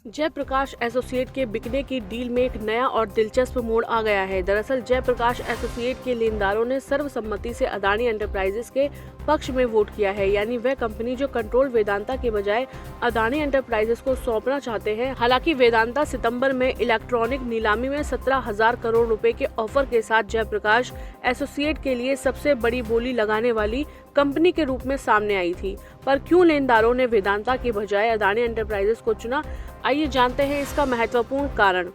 Jayaprakash associate के बिकने की डील में एक नया और दिलचस्प मोड़ आ गया है। दरअसल जयप्रकाश एसोसिएट के लेनदारों ने सर्वसम्मति से अदानी एंटरप्राइजेस के पक्ष में वोट किया है, यानी वह कंपनी जो कंट्रोल वेदांता के बजाय अदानी एंटरप्राइजेस को सौंपना चाहते हैं। हालांकि वेदांता सितंबर में इलेक्ट्रॉनिक नीलामी में 17,000 करोड़ रुपए के ऑफर के साथ जयप्रकाश एसोसिएट के लिए सबसे बड़ी बोली लगाने वाली कंपनी के रूप में सामने आई थी। पर क्यों लेनदारों ने वेदांता के बजाय अदानी एंटरप्राइजेस को चुना, आइए जानते हैं इसका महत्वपूर्ण कारण।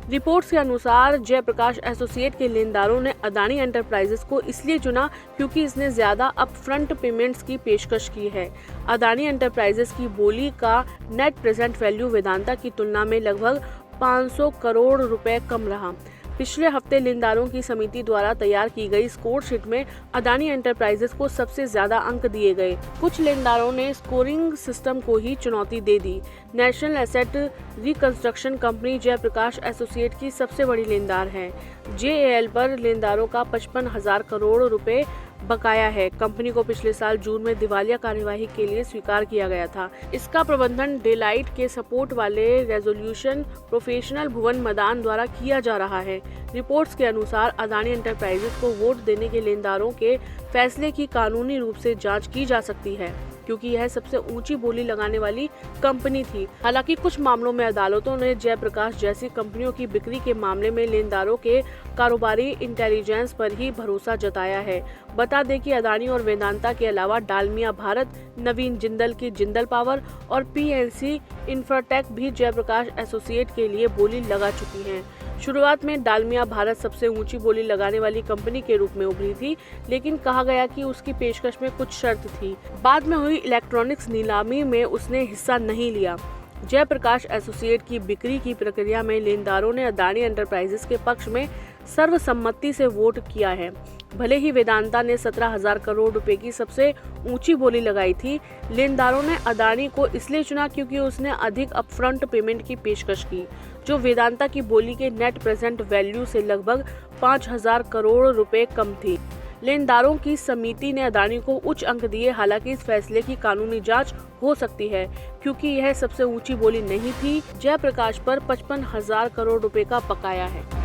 रिपोर्ट्स के अनुसार जयप्रकाश एसोसिएट के लेनदारों ने अदानी एंटरप्राइजेस को इसलिए चुना क्योंकि इसने ज्यादा अपफ्रंट पेमेंट्स की पेशकश की है। अदानी एंटरप्राइजेस की बोली का नेट प्रेजेंट वैल्यू वेदांता की तुलना में लगभग 500 करोड़ रुपए कम रहा। पिछले हफ्ते लेनदारों की समिति द्वारा तैयार की गई स्कोर शीट में अदानी एंटरप्राइजेस को सबसे ज्यादा अंक दिए गए। कुछ लेनदारों ने स्कोरिंग सिस्टम को ही चुनौती दे दी। National asset reconstruction company Jaiprakash associate की सबसे बड़ी लेनदार है। जेएएल पर लेनदारों का 55,000 करोड़ रुपए बकाया है। कंपनी को पिछले साल जून में दिवालिया कार्यवाही के लिए स्वीकार किया गया था। इसका प्रबंधन डेलाइट के सपोर्ट वाले रेजोल्यूशन प्रोफेशनल भुवन मदान द्वारा किया जा रहा है। रिपोर्ट्स के अनुसार अदानी एंटरप्राइजेस को वोट देने के लेनदारों के फैसले की कानूनी रूप से जांच की जा सकती है, क्योंकि यह सबसे ऊंची बोली लगाने वाली कंपनी थी। हालांकि कुछ मामलों में अदालतों ने जयप्रकाश जैसी कंपनियों की बिक्री के मामले में लेनदारों के कारोबारी इंटेलिजेंस पर ही भरोसा जताया है। बता दें कि अदानी और वेदांता के अलावा डालमिया भारत, नवीन जिंदल की जिंदल पावर और पीएनसी इंफ्राटेक भी जयप्रकाश एसोसिएट के लिए बोली लगा चुकी हैं। शुरुआत में डालमिया भारत सबसे ऊंची बोली लगाने वाली कंपनी के रूप में उभरी थी, लेकिन कहा गया कि उसकी पेशकश में कुछ शर्त थी। बाद में हुई इलेक्ट्रॉनिक्स नीलामी में उसने हिस्सा नहीं लिया। जयप्रकाश एसोसिएट की बिक्री की प्रक्रिया में लेनदारों ने अदानी एंटरप्राइजेस के पक्ष में सर्वसम्मति से वोट किया है। भले ही वेदांता ने 17,000 करोड़ रुपए की सबसे ऊंची बोली लगाई थी, लेनदारों ने अदानी को इसलिए चुना क्योंकि उसने अधिक अपफ्रंट पेमेंट की पेशकश की, जो वेदांता की बोली के नेट प्रेजेंट वैल्यू से लगभग 5,000 करोड़ रुपए कम थी। लेनदारों की समिति ने अदानी को उच्च अंक दिए। हालांकि इस फैसले की कानूनी जांच हो सकती है, क्योंकि यह सबसे ऊंची बोली नहीं थी। जयप्रकाश पर 55,000 करोड़ रुपए का बकाया है।